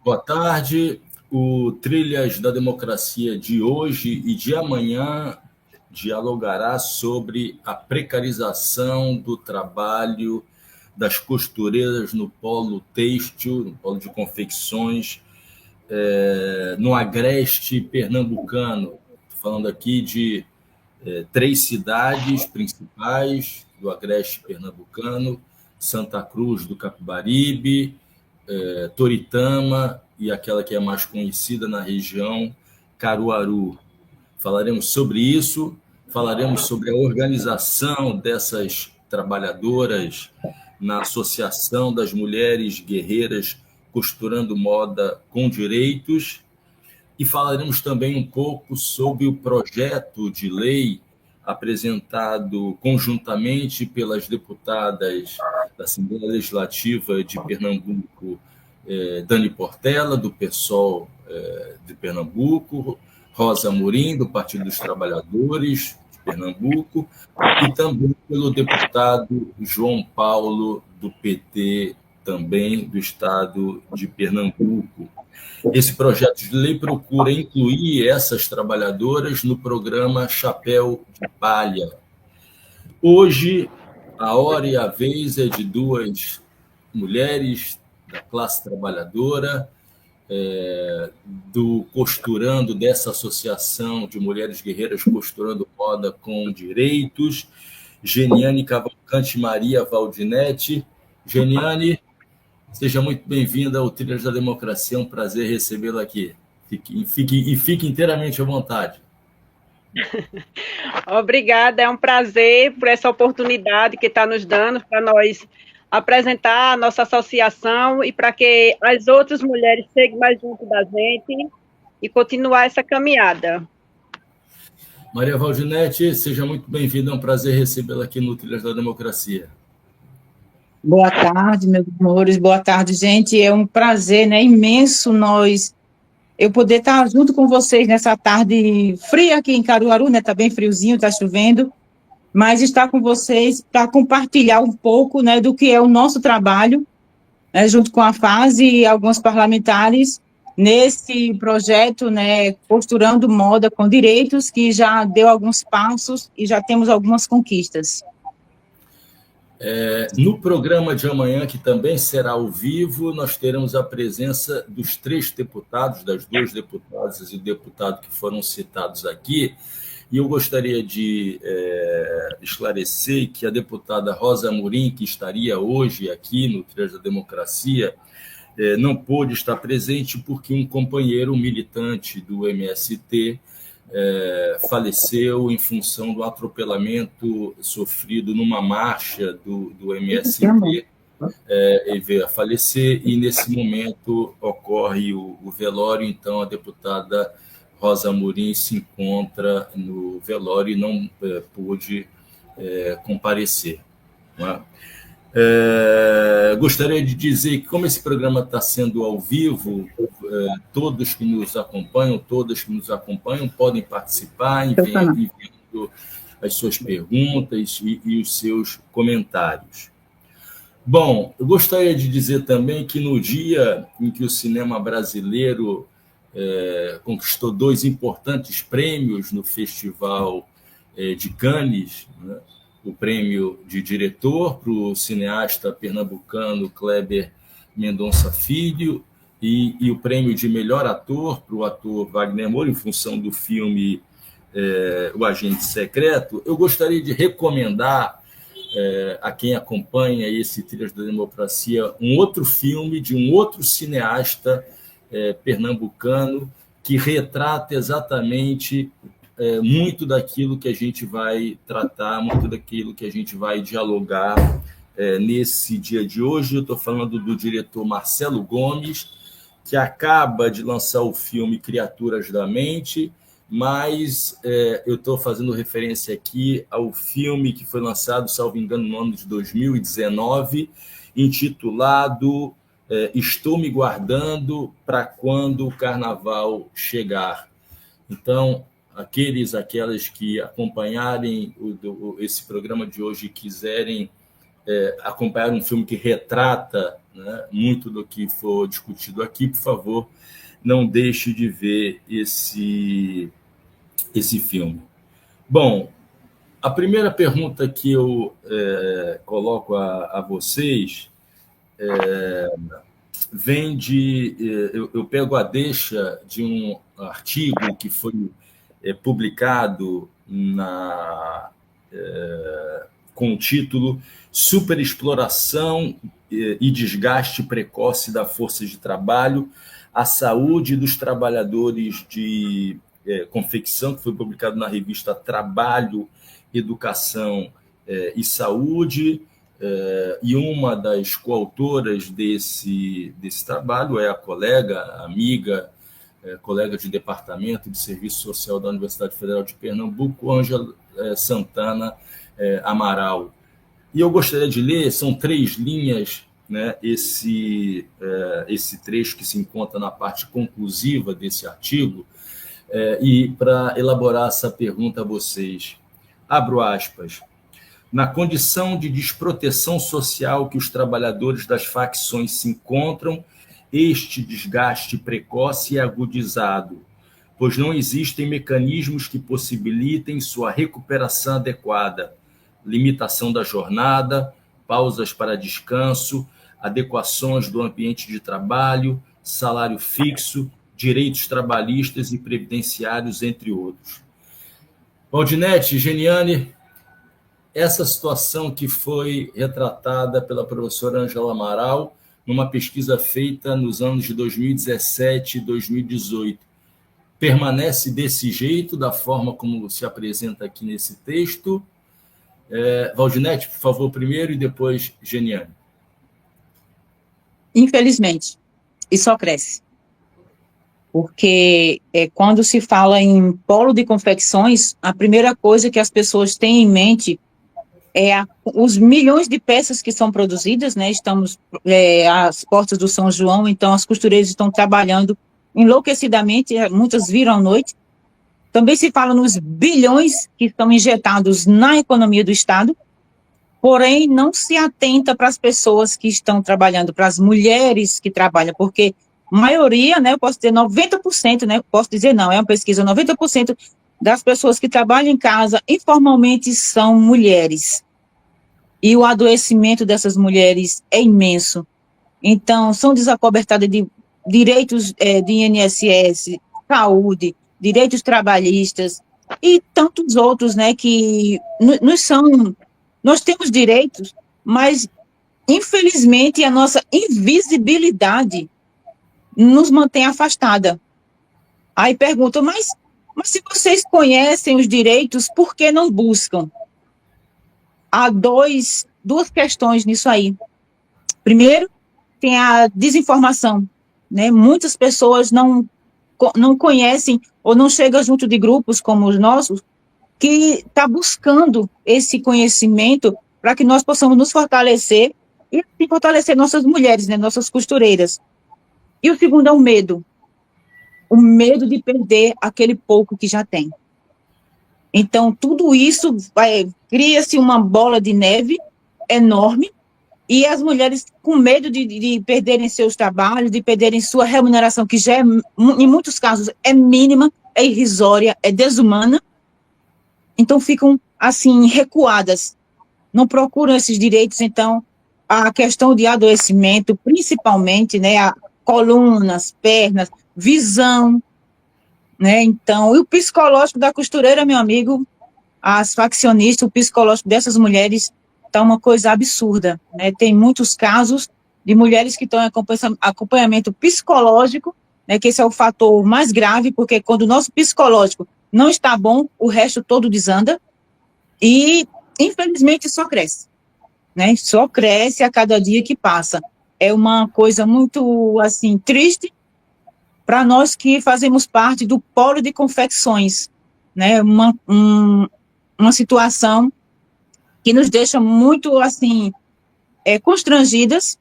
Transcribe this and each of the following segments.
Boa tarde. O Trilhas da Democracia de hoje e de amanhã dialogará sobre a precarização do trabalho das costureiras no polo têxtil, no polo de confecções, no agreste pernambucano. Estou falando aqui de 3 cidades principais do agreste pernambucano: Santa Cruz do Capibaribe, Toritama e aquela que é mais conhecida na região, Caruaru. Falaremos sobre isso, falaremos sobre a organização dessas trabalhadoras na Associação das Mulheres Guerreiras Costurando Moda com Direitos, e falaremos também um pouco sobre o projeto de lei apresentado conjuntamente pelas deputadas da Assembleia Legislativa de Pernambuco, Dani Portela, do PSOL de Pernambuco, Rosa Amorim, do Partido dos Trabalhadores de Pernambuco, e também pelo deputado João Paulo, do PT, também do estado de Pernambuco. Esse projeto de lei procura incluir essas trabalhadoras no programa Chapéu de Palha. Hoje, a hora e a vez é de 2 mulheres da classe trabalhadora, dessa associação de mulheres guerreiras costurando moda com direitos, Geniane Cavalcante Maria Valdinete. Geniane, seja muito bem-vinda ao Trilhas da Democracia, é um prazer recebê-la aqui. Fique inteiramente à vontade. Obrigada, é um prazer por essa oportunidade que está nos dando para nós apresentar a nossa associação e para que as outras mulheres cheguem mais junto da gente e continuar essa caminhada. Maria Valdinete, seja muito bem-vinda, é um prazer recebê-la aqui no Trilhas da Democracia. Boa tarde, meus amores, boa tarde, gente. É um prazer, né, imenso eu poder estar junto com vocês nessa tarde fria aqui em Caruaru, né? Tá bem friozinho, tá chovendo, mas estar com vocês para compartilhar um pouco, né, do que é o nosso trabalho, né, junto com a FASE e alguns parlamentares nesse projeto, né, Costurando Moda com Direitos, que já deu alguns passos e já temos algumas conquistas. No programa de amanhã, que também será ao vivo, nós teremos a presença dos 3 deputados, das 2 deputadas e o deputado que foram citados aqui, e eu gostaria de esclarecer que a deputada Rosa Amorim, que estaria hoje aqui no Trilhas da Democracia, não pôde estar presente porque um companheiro militante do MST faleceu em função do atropelamento sofrido numa marcha do MST. Ele veio a falecer e, nesse momento, ocorre o velório. Então, a deputada Rosa Amorim se encontra no velório e não pôde comparecer. Não é? Gostaria de dizer que, como esse programa está sendo ao vivo, todos que nos acompanham, todas que nos acompanham, podem participar enviando as suas perguntas e os seus comentários. Bom, eu gostaria de dizer também que no dia em que o cinema brasileiro conquistou 2 importantes prêmios no Festival de Cannes, né? O prêmio de diretor para o cineasta pernambucano Kleber Mendonça Filho e o prêmio de melhor ator para o ator Wagner Moura, em função do filme O Agente Secreto. Eu gostaria de recomendar a quem acompanha esse Trilhas da Democracia um outro filme de um outro cineasta pernambucano que retrata exatamente muito daquilo que a gente vai tratar, muito daquilo que a gente vai dialogar nesse dia de hoje. Eu estou falando do diretor Marcelo Gomes, que acaba de lançar o filme Criaturas da Mente, mas eu estou fazendo referência aqui ao filme que foi lançado, salvo engano, no ano de 2019, intitulado Estou Me Guardando para Quando o Carnaval Chegar. Então, aquelas que acompanharem esse programa de hoje e quiserem acompanhar um filme que retrata, né, muito do que for discutido aqui, por favor, não deixe de ver esse filme. Bom, a primeira pergunta que eu coloco a vocês vem de... Eu pego a deixa de um artigo que foi publicado com o título Superexploração e desgaste precoce da força de trabalho, a saúde dos trabalhadores de confecção, que foi publicado na revista Trabalho, Educação e Saúde, e uma das coautoras desse trabalho é a colega, amiga, colega de departamento de Serviço Social da Universidade Federal de Pernambuco, Ângela Santana Amaral. E eu gostaria de ler, são 3 linhas, né, esse trecho que se encontra na parte conclusiva desse artigo, e para elaborar essa pergunta a vocês. Abro aspas. Na condição de desproteção social que os trabalhadores das facções se encontram, este desgaste precoce é agudizado, pois não existem mecanismos que possibilitem sua recuperação adequada, limitação da jornada, pausas para descanso, adequações do ambiente de trabalho, salário fixo, direitos trabalhistas e previdenciários, entre outros. Valdinete, Geniane, essa situação que foi retratada pela professora Ângela Amaral numa pesquisa feita nos anos de 2017 e 2018, permanece desse jeito, da forma como se apresenta aqui nesse texto? Valdinete, por favor, primeiro, e depois Geniane. Infelizmente, e só cresce. Porque quando se fala em polo de confecções, a primeira coisa que as pessoas têm em mente os milhões de peças que são produzidas, né? Estamos às portas do São João, então as costureiras estão trabalhando enlouquecidamente, muitas viram à noite. Também se fala nos bilhões que estão injetados na economia do Estado, porém não se atenta para as pessoas que estão trabalhando, para as mulheres que trabalham, porque a maioria, né, eu posso dizer 90%, né, posso dizer não, é uma pesquisa, 90% das pessoas que trabalham em casa informalmente são mulheres. E o adoecimento dessas mulheres é imenso. Então, são desacobertadas de direitos de INSS, saúde, direitos trabalhistas e tantos outros, né, que nós temos direitos, mas, infelizmente, a nossa invisibilidade nos mantém afastada. Aí perguntam, mas se vocês conhecem os direitos, por que não buscam? Há duas questões nisso aí. Primeiro, tem a desinformação, né? Muitas pessoas não conhecem ou não chegam junto de grupos como os nossos, que está buscando esse conhecimento para que nós possamos nos fortalecer e fortalecer nossas mulheres, né? Nossas costureiras. E o segundo é o medo de perder aquele pouco que já tem. Então, tudo isso cria-se uma bola de neve enorme, e as mulheres com medo de perderem seus trabalhos, de perderem sua remuneração, que já em muitos casos é mínima, é irrisória, é desumana, então ficam, assim, recuadas, não procuram esses direitos. Então, a questão de adoecimento, principalmente, né, a colunas, pernas, visão, né? Então, e o psicológico da costureira, meu amigo, as faccionistas, o psicológico dessas mulheres está uma coisa absurda, né? Tem muitos casos de mulheres que estão em acompanhamento psicológico, né, que esse é o fator mais grave, porque quando o nosso psicológico não está bom, o resto todo desanda, e, infelizmente, só cresce, né? Só cresce a cada dia que passa. É uma coisa muito, assim, triste para nós que fazemos parte do polo de confecções, né? Uma situação que nos deixa muito, assim, constrangidas.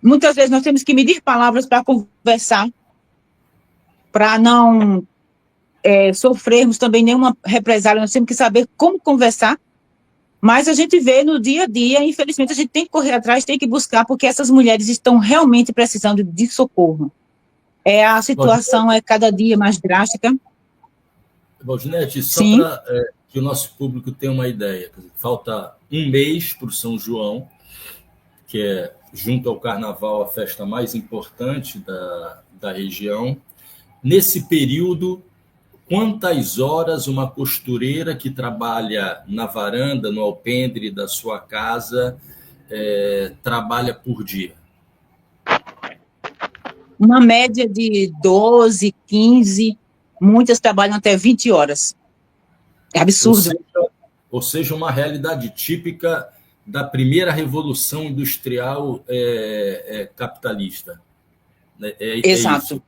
Muitas vezes nós temos que medir palavras para conversar, para não sofrermos também nenhuma represália. Nós temos que saber como conversar, Mas a gente vê no dia a dia, infelizmente, a gente tem que correr atrás, tem que buscar, porque essas mulheres estão realmente precisando de socorro. A situação é cada dia mais drástica. Valdinete, só para que o nosso público tenha uma ideia, falta um mês para o São João, que é, junto ao Carnaval, a festa mais importante da região. Nesse período, quantas horas uma costureira que trabalha na varanda, no alpendre da sua casa, trabalha por dia? Uma média de 12, 15, muitas trabalham até 20 horas. É absurdo. Ou seja, uma realidade típica da primeira revolução industrial capitalista. Exato.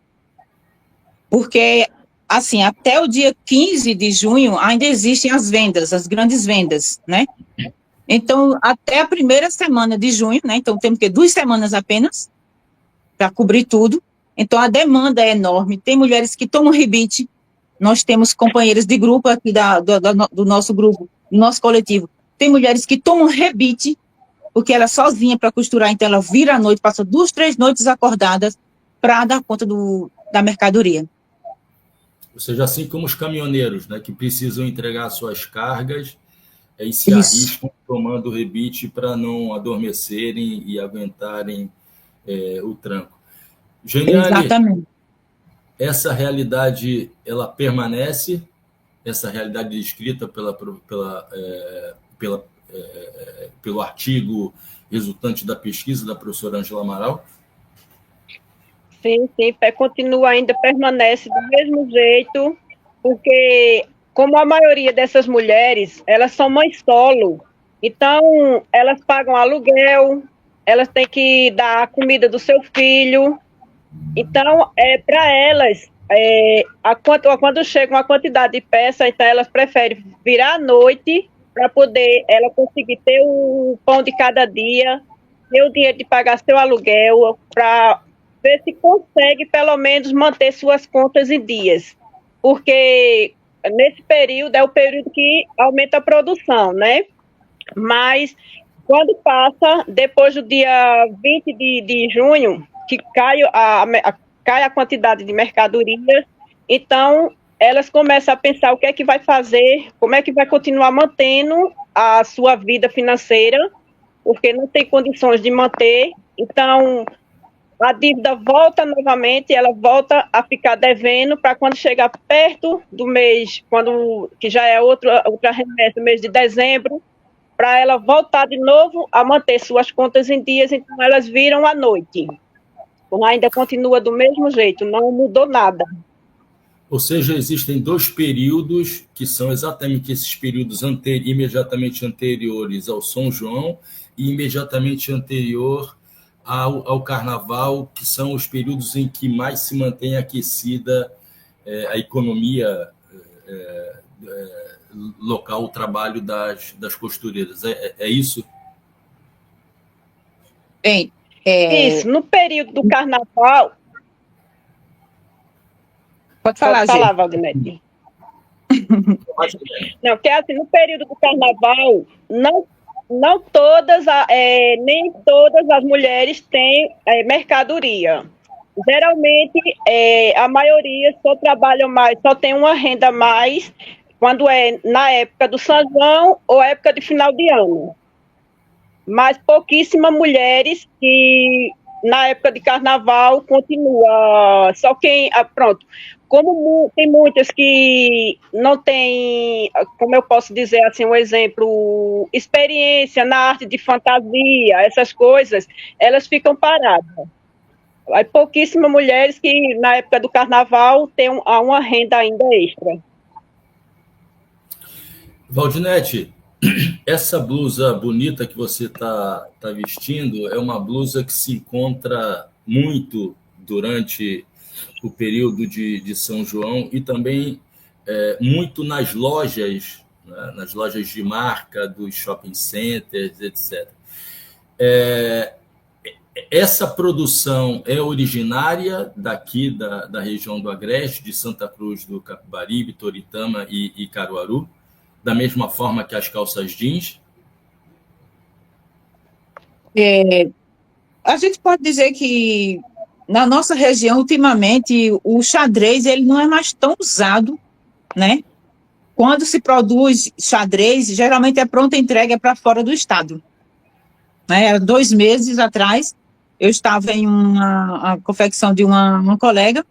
Porque, assim, até o dia 15 de junho ainda existem as vendas, as grandes vendas, né? Então, até a primeira semana de junho, né? Então, temos que 2 semanas apenas para cobrir tudo. Então, a demanda é enorme. Tem mulheres que tomam rebite. Nós temos companheiras de grupo aqui do nosso grupo, do nosso coletivo. Tem mulheres que tomam rebite, porque ela é sozinha para costurar, então ela vira à noite, passa 2, 3 noites acordadas para dar conta da mercadoria. Ou seja, assim como os caminhoneiros, né, que precisam entregar suas cargas e se arriscam tomando rebite para não adormecerem e aguentarem o tranco. Geniale, exatamente. Essa realidade, ela permanece, essa realidade descrita pelo artigo resultante da pesquisa da professora Ângela Amaral? Sim, continua ainda, permanece do mesmo jeito, porque como a maioria dessas mulheres, elas são mães solo, então elas pagam aluguel, elas têm que dar a comida do seu filho, então para elas, quando chega uma quantidade de peças, então elas preferem virar à noite para poder ela conseguir ter o pão de cada dia, ter o dinheiro de pagar seu aluguel, para ver se consegue, pelo menos, manter suas contas em dias. Porque nesse período é o período que aumenta a produção, né? Mas quando passa, depois do dia 20 de junho, que cai a quantidade de mercadorias, então elas começam a pensar o que é que vai fazer, como é que vai continuar mantendo a sua vida financeira, porque não tem condições de manter, então a dívida volta novamente, ela volta a ficar devendo para quando chegar perto do mês, que já é outra remessa, mês de dezembro, para ela voltar de novo a manter suas contas em dias, então elas viram à noite. Então, ainda continua do mesmo jeito, não mudou nada. Ou seja, existem 2 períodos, que são exatamente esses períodos imediatamente anteriores ao São João e imediatamente anterior ao Carnaval, que são os períodos em que mais se mantém aquecida a economia local, o trabalho das costureiras. É isso? Bem, isso, no período do Carnaval... Pode falar, Valdinete. Não, porque assim, no período do Carnaval, não todas, nem todas as mulheres têm mercadoria. Geralmente, a maioria só trabalham mais, só tem uma renda a mais quando é na época do São João ou época de final de ano. Mas pouquíssimas mulheres que na época de Carnaval continua. Só quem... Pronto. Como tem muitas que não têm, como eu posso dizer assim, um exemplo, experiência na arte de fantasia, essas coisas, elas ficam paradas. Há pouquíssimas mulheres que na época do Carnaval têm uma renda ainda extra. Valdinete, essa blusa bonita que você está vestindo é uma blusa que se encontra muito durante o período de São João e também muito nas lojas, né, nas lojas de marca, dos shopping centers, etc. Essa produção é originária daqui da região do Agreste, de Santa Cruz do Capibaribe, Toritama e Caruaru, da mesma forma que as calças jeans? A gente pode dizer que na nossa região, ultimamente, o xadrez ele não é mais tão usado, né? Quando se produz xadrez, geralmente é pronta entrega para fora do estado. Né? 2 meses atrás, eu estava em uma confecção de uma colega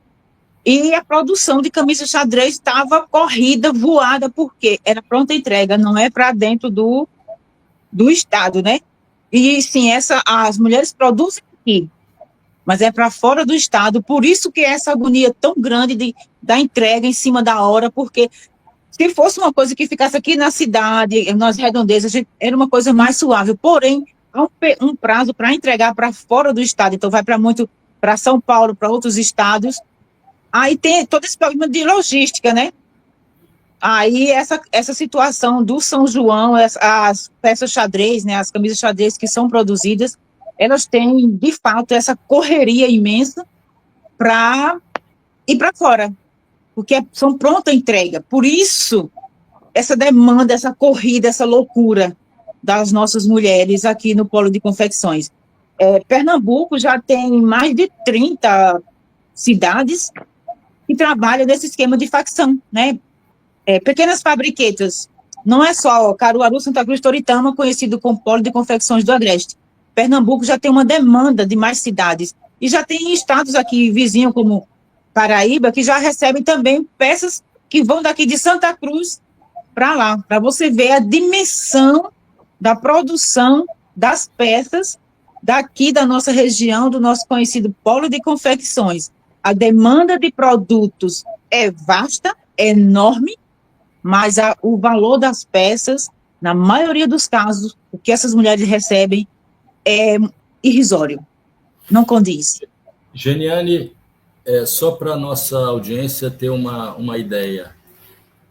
e a produção de camisa xadrez estava corrida, voada, porque era pronta entrega, não é para dentro do estado, né? E sim, as mulheres produzem aqui, mas é para fora do estado, por isso que é essa agonia tão grande da entrega em cima da hora, porque se fosse uma coisa que ficasse aqui na cidade, nas redondezas, era uma coisa mais suave, porém, há um prazo para entregar para fora do estado, então vai para São Paulo, para outros estados, aí tem todo esse problema de logística, né? Aí essa situação do São João, as peças xadrez, né, as camisas xadrez que são produzidas, elas têm, de fato, essa correria imensa para ir para fora, porque são pronta entrega. Por isso, essa demanda, essa corrida, essa loucura das nossas mulheres aqui no Polo de Confecções. Pernambuco já tem mais de 30 cidades que trabalham nesse esquema de facção, né? Pequenas fabriquetas, não é só Caruaru, Santa Cruz, Toritama, conhecido como Polo de Confecções do Agreste. Pernambuco já tem uma demanda de mais cidades, e já tem estados aqui vizinhos, como Paraíba, que já recebem também peças que vão daqui de Santa Cruz para lá, para você ver a dimensão da produção das peças daqui da nossa região, do nosso conhecido Polo de Confecções. A demanda de produtos é vasta, é enorme, mas o valor das peças, na maioria dos casos, o que essas mulheres recebem é irrisório, não condiz. Geniane, só para a nossa audiência ter uma ideia,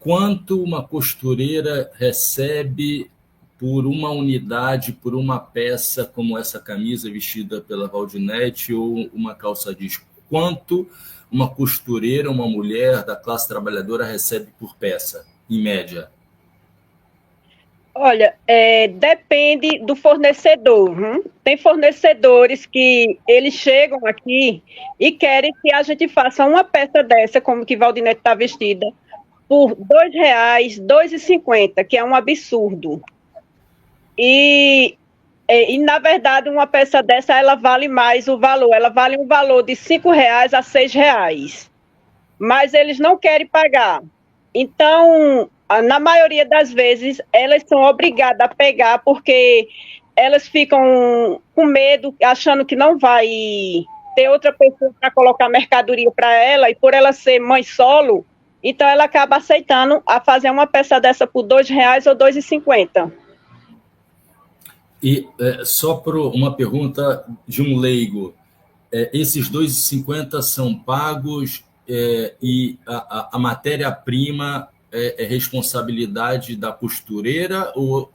quanto uma costureira recebe por uma unidade, por uma peça como essa camisa vestida pela Valdinete ou uma calça disco? Quanto uma costureira, uma mulher da classe trabalhadora recebe por peça, em média? Olha, depende do fornecedor. Tem fornecedores que eles chegam aqui e querem que a gente faça uma peça dessa, como que Valdinete está vestida, por R$ 2,00, R$ 2,50, que é um absurdo. E, na verdade, uma peça dessa, ela vale mais o valor. Ela vale um valor de R$ 5,00 a R$ 6,00. Mas eles não querem pagar. Então, na maioria das vezes, elas são obrigadas a pegar, porque elas ficam com medo, achando que não vai ter outra pessoa para colocar mercadoria para ela, e por ela ser mãe solo, então ela acaba aceitando a fazer uma peça dessa por R$ 2,00 ou R$ 2,50. E só por uma pergunta de um leigo, esses R$ 2,50 são pagos e a matéria-prima é responsabilidade da costureira ou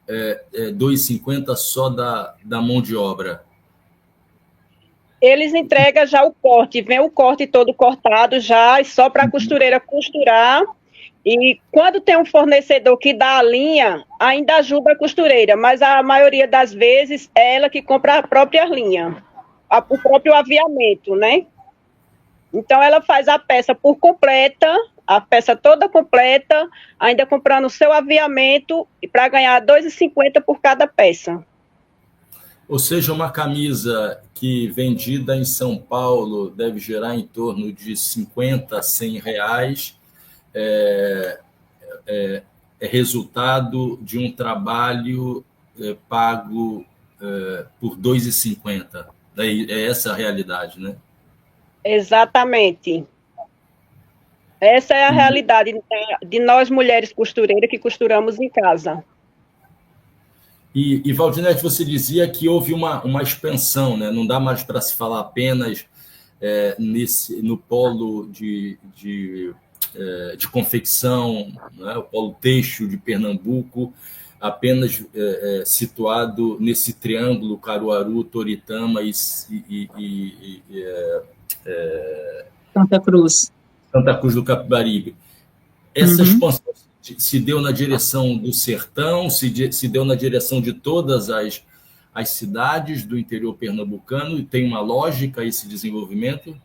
R$ 2,50 só da mão de obra? Eles entregam já o corte, vem o corte todo cortado já, só para a costureira costurar. E quando tem um fornecedor que dá a linha, ainda ajuda a costureira, mas a maioria das vezes é ela que compra a própria linha, o próprio aviamento, né? Então ela faz a peça por completa, a peça toda completa, ainda comprando o seu aviamento, e para ganhar R$ 2,50 por cada peça. Ou seja, uma camisa que vendida em São Paulo deve gerar em torno de 50 a 100 reais, é resultado de um trabalho pago por R$ 2,50. É essa a realidade, né? Exatamente. Essa é a realidade de nós mulheres costureiras que costuramos em casa. E Valdinete, você dizia que houve uma expansão, né? Não dá mais para se falar apenas no polo de confecção, né? O polo têxtil de Pernambuco, apenas situado nesse triângulo Caruaru, Toritama e Santa Cruz do Capibaribe. Essa expansão se deu na direção do sertão, se deu na direção de todas as cidades do interior pernambucano e tem uma lógica esse desenvolvimento?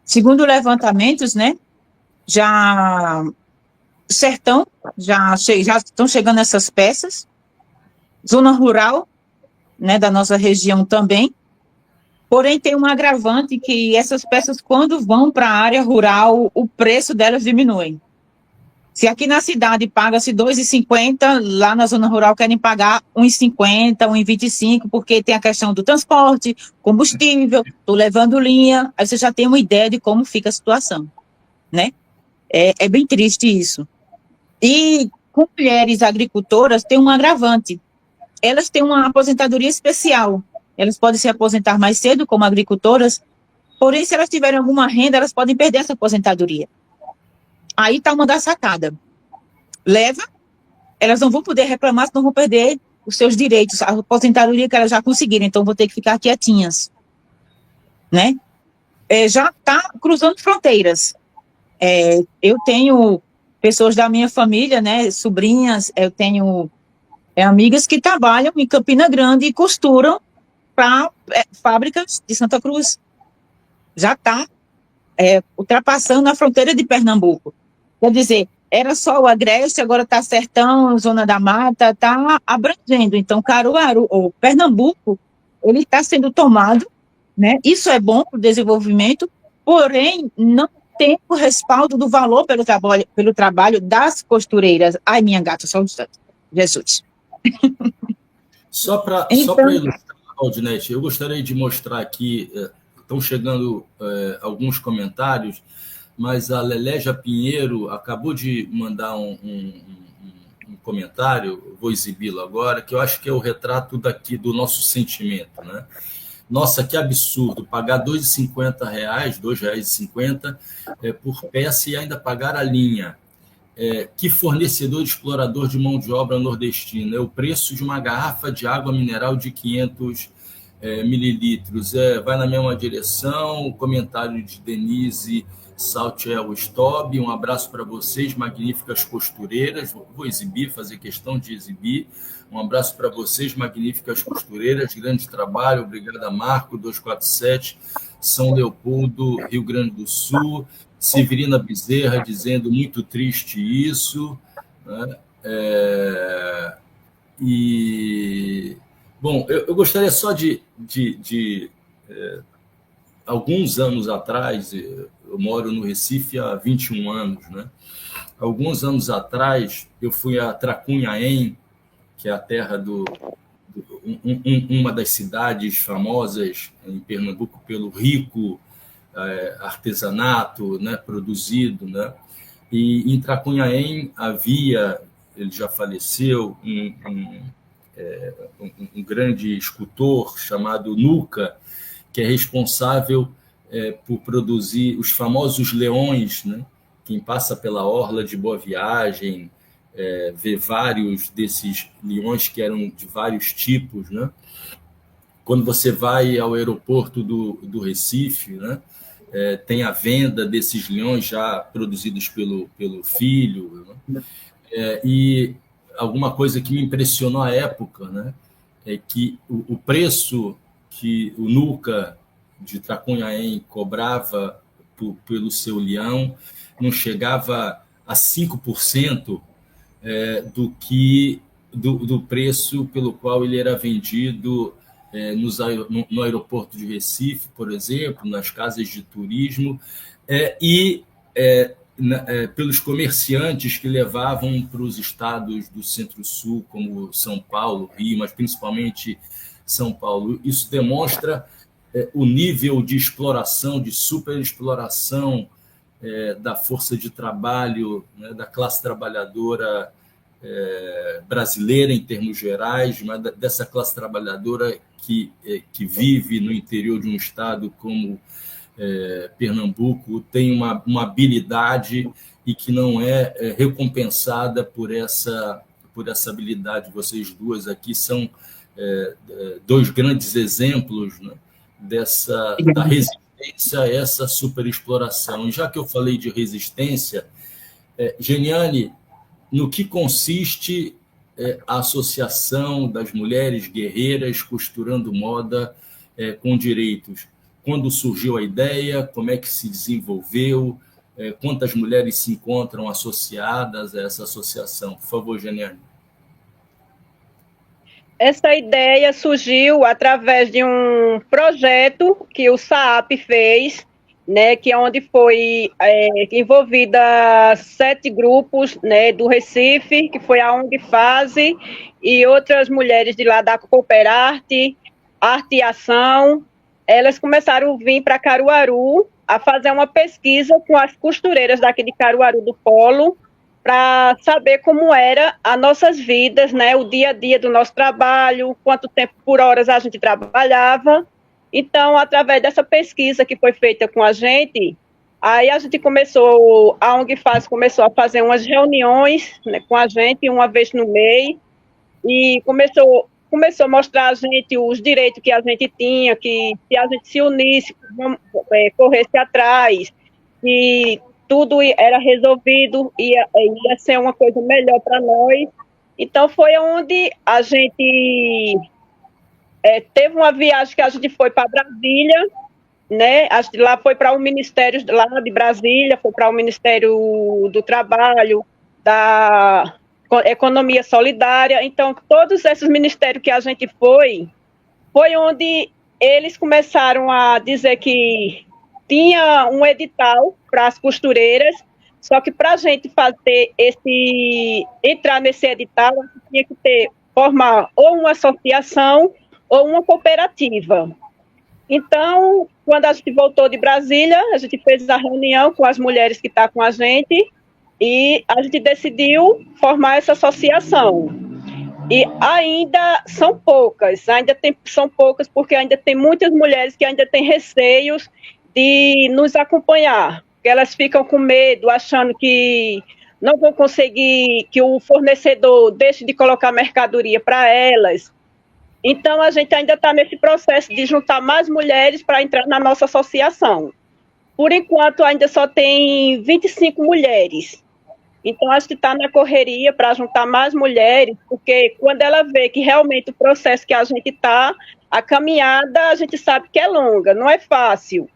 Segundo levantamentos, né, já sertão, já estão chegando essas peças, zona rural, né, da nossa região também, porém tem um agravante que essas peças, quando vão para a área rural, o preço delas diminui. Se aqui na cidade paga-se R$ 2,50, lá na zona rural querem pagar R$ 1,50, R$ 1,25, porque tem a questão do transporte, combustível, estou levando linha, aí você já tem uma ideia de como fica a situação, né? É bem triste isso. E com mulheres agricultoras tem um agravante. Elas têm uma aposentadoria especial. Elas podem se aposentar mais cedo como agricultoras, porém, se elas tiverem alguma renda, elas podem perder essa aposentadoria. Aí está uma da sacada. Leva, elas não vão poder reclamar, senão vão perder os seus direitos, a aposentadoria que elas já conseguiram, então vão ter que ficar quietinhas, né? Já está cruzando fronteiras. Eu tenho pessoas da minha família, né, sobrinhas, eu tenho amigas que trabalham em Campina Grande e costuram para fábricas de Santa Cruz. Já está ultrapassando a fronteira de Pernambuco. Quer dizer, era só o Agreste, agora está Sertão, Zona da Mata, está abrangendo. Então, Caruaru, ou Pernambuco, ele está sendo tomado, né? Isso é bom para o desenvolvimento, porém, não tem o respaldo do valor pelo trabalho das costureiras. Ai, minha gata, só um instante. Jesus. Só para ilustrar, Aldinete, eu gostaria de mostrar aqui, estão chegando alguns comentários, mas a Lelégia Pinheiro acabou de mandar um comentário, vou exibi-lo agora, que eu acho que é o retrato daqui do nosso sentimento, né? Nossa, que absurdo, pagar R$ 2,50, R$ 2,50 por peça e ainda pagar a linha. Que fornecedor explorador de mão de obra nordestina. É o preço de uma garrafa de água mineral de 500 mililitros. Vai na mesma direção. O comentário de Denise Saltiel Stob. Um abraço para vocês, magníficas costureiras. Vou exibir, fazer questão de exibir. Um abraço para vocês, magníficas costureiras. Grande trabalho. Obrigada, Marco, 247, São Leopoldo, Rio Grande do Sul. Severina Bezerra dizendo muito triste isso, né? Bom, eu gostaria só de alguns anos atrás, eu moro no Recife há 21 anos, né? Alguns anos atrás, eu fui a Tracunhaém, que é a terra uma das cidades famosas em Pernambuco pelo rico artesanato, né, produzido, né? E em Tracunhaém havia, ele já faleceu, um grande escultor chamado Nuca, que é responsável por produzir os famosos leões, né? Quem passa pela orla de Boa Viagem vê vários desses leões que eram de vários tipos, né? Quando você vai ao aeroporto do Recife, né? Tem a venda desses leões já produzidos pelo filho, né? E alguma coisa que me impressionou à época, né? É que o preço que o Nuca de Tracunhaém cobrava pelo seu leão não chegava a 5% do preço pelo qual ele era vendido no aeroporto de Recife, por exemplo, nas casas de turismo, pelos comerciantes que levavam para os estados do Centro-Sul, como São Paulo, Rio, mas principalmente São Paulo. Isso demonstra o nível de exploração, de superexploração da força de trabalho, né, da classe trabalhadora brasileira, em termos gerais, mas dessa classe trabalhadora que vive no interior de um estado como Pernambuco, tem uma habilidade e que não é recompensada por essa habilidade. Vocês duas aqui são dois grandes exemplos, né, da resistência a essa superexploração. E já que eu falei de resistência, Geniane, no que consiste a Associação das Mulheres Guerreiras Costurando Moda com Direitos? Quando surgiu a ideia, como é que se desenvolveu, quantas mulheres se encontram associadas a essa associação? Por favor, Janiane. Essa ideia surgiu através de um projeto que o SAAP fez, né, que é onde foi envolvida 7 grupos, né, do Recife, que foi a ONG Fase, e outras mulheres de lá da Cooperarte, Arte e Ação. Elas começaram a vir para Caruaru a fazer uma pesquisa com as costureiras daqui de Caruaru do Polo, para saber como era as nossas vidas, né, o dia a dia do nosso trabalho, quanto tempo por horas a gente trabalhava. Então, através dessa pesquisa que foi feita com a gente, aí a gente começou, a ONG Faz começou a fazer umas reuniões, né, com a gente, uma vez no mês, e começou a mostrar a gente os direitos que a gente tinha, que se a gente se unisse, corresse atrás, que tudo era resolvido, ia ser uma coisa melhor para nós. Então, foi onde a gente teve uma viagem que a gente foi para Brasília, né? Lá foi para o Ministério lá de Brasília, foi para o Ministério do Trabalho, da Economia Solidária. Então, todos esses ministérios que a gente foi onde eles começaram a dizer que tinha um edital para as costureiras, só que para a gente entrar nesse edital, a gente tinha que formar ou uma associação ou uma cooperativa. Então, quando a gente voltou de Brasília, a gente fez a reunião com as mulheres que estão com a gente e a gente decidiu formar essa associação. E ainda são poucas, são poucas porque ainda tem muitas mulheres que ainda têm receios de nos acompanhar, porque elas ficam com medo, achando que não vão conseguir, que o fornecedor deixe de colocar mercadoria para elas. Então, a gente ainda está nesse processo de juntar mais mulheres para entrar na nossa associação. Por enquanto, ainda só tem 25 mulheres. Então, a gente está na correria para juntar mais mulheres, porque quando ela vê que realmente o processo que a gente está, a caminhada, a gente sabe que é longa, não é fácil.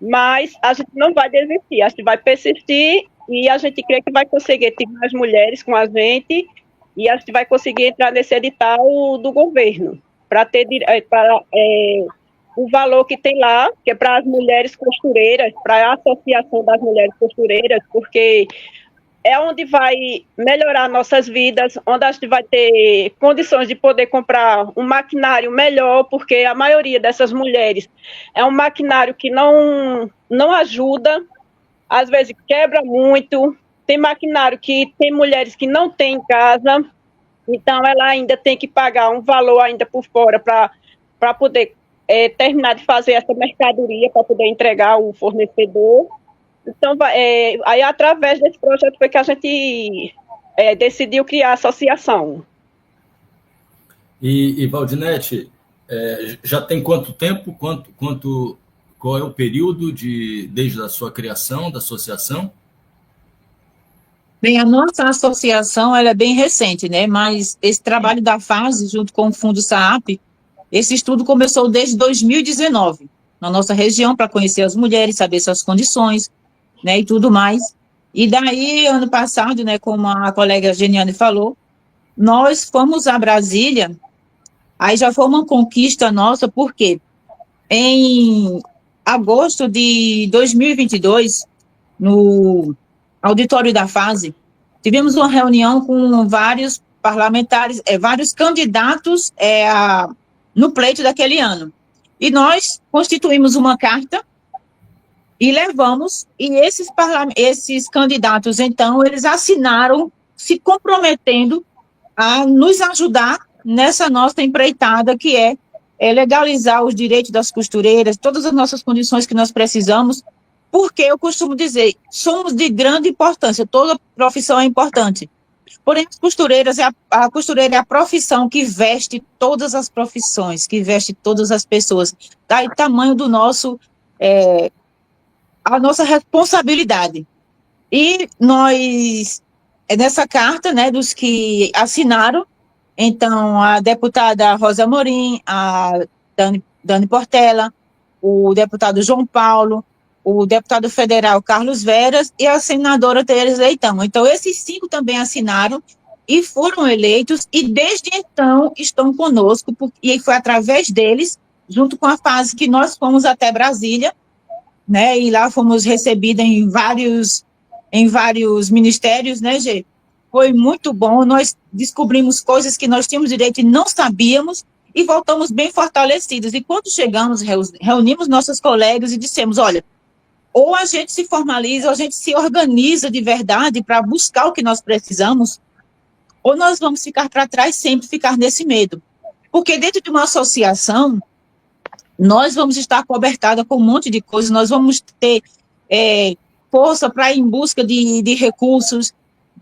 Mas a gente não vai desistir, a gente vai persistir e a gente crê que vai conseguir ter mais mulheres com a gente e a gente vai conseguir entrar nesse edital do governo para ter o valor que tem lá, que é para as mulheres costureiras, para a Associação das Mulheres Costureiras, porque é onde vai melhorar nossas vidas, onde a gente vai ter condições de poder comprar um maquinário melhor, porque a maioria dessas mulheres é um maquinário que não ajuda, às vezes quebra muito, tem maquinário que tem mulheres que não têm em casa, então ela ainda tem que pagar um valor ainda por fora para poder terminar de fazer essa mercadoria, para poder entregar ao fornecedor. Então, aí através desse projeto foi que a gente decidiu criar a associação. E Valdinete, já tem quanto tempo, qual é o período desde a sua criação da associação? Bem, a nossa associação ela é bem recente, né? Mas esse trabalho da Fase, junto com o Fundo SAAP, esse estudo começou desde 2019, na nossa região, para conhecer as mulheres, saber suas condições, né, e tudo mais. E daí, ano passado, né, como a colega Geniane falou, nós fomos a Brasília, aí já foi uma conquista nossa, porque em agosto de 2022, no auditório da Fase, tivemos uma reunião com vários parlamentares, vários candidatos no pleito daquele ano. E nós constituímos uma carta e levamos, e esses candidatos, então, eles assinaram, se comprometendo a nos ajudar nessa nossa empreitada, que é legalizar os direitos das costureiras, todas as nossas condições que nós precisamos, porque eu costumo dizer, somos de grande importância, toda profissão é importante. Porém, as costureiras, a costureira é a profissão que veste todas as profissões, que veste todas as pessoas. Daí o tamanho do nosso... a nossa responsabilidade. E nós, nessa carta, né, dos que assinaram, Então, a deputada Rosa Amorim, a Dani Portela, o deputado João Paulo, o deputado federal Carlos Veras e a senadora Tereza Leitão. Então, esses 5 também assinaram e foram eleitos, e desde então estão conosco, e foi através deles, junto com a fase que nós fomos até Brasília, né, e lá fomos recebidas em vários ministérios, né, Gê? Foi muito bom, nós descobrimos coisas que nós tínhamos direito e não sabíamos, e voltamos bem fortalecidos. E quando chegamos, reunimos nossos colegas e dissemos, olha, ou a gente se formaliza, ou a gente se organiza de verdade para buscar o que nós precisamos, ou nós vamos ficar para trás, sempre ficar nesse medo. Porque dentro de uma associação, nós vamos estar cobertada com um monte de coisas, nós vamos ter força para ir em busca de recursos,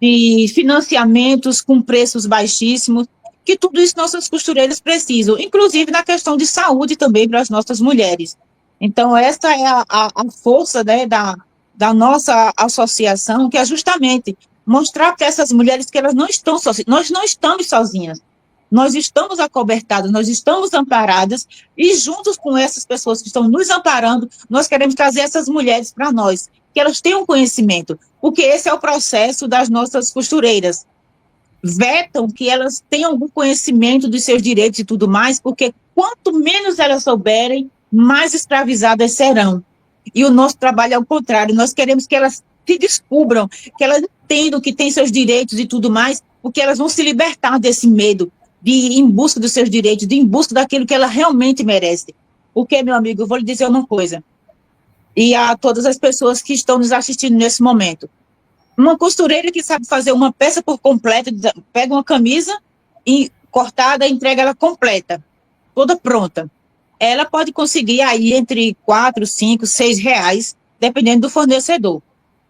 de financiamentos com preços baixíssimos, que tudo isso nossas costureiras precisam, inclusive na questão de saúde também para as nossas mulheres. Então, essa é a força, né, da nossa associação, que é justamente mostrar para essas mulheres que elas não estão sozinhas, nós não estamos sozinhas, nós estamos acobertadas, nós estamos amparadas, e juntos com essas pessoas que estão nos amparando, nós queremos trazer essas mulheres para nós, que elas tenham conhecimento, porque esse é o processo das nossas costureiras. Vetam que elas tenham algum conhecimento dos seus direitos e tudo mais, porque quanto menos elas souberem, mais escravizadas serão. E o nosso trabalho é o contrário, nós queremos que elas se descubram, que elas entendam que têm seus direitos e tudo mais, porque elas vão se libertar desse medo, de ir em busca dos seus direitos, de ir em busca daquilo que ela realmente merece. Porque, meu amigo, eu vou lhe dizer uma coisa, e a todas as pessoas que estão nos assistindo nesse momento, uma costureira que sabe fazer uma peça por completo, pega uma camisa e cortada, entrega ela completa, toda pronta. Ela pode conseguir aí entre 4, 5, 6 reais, dependendo do fornecedor.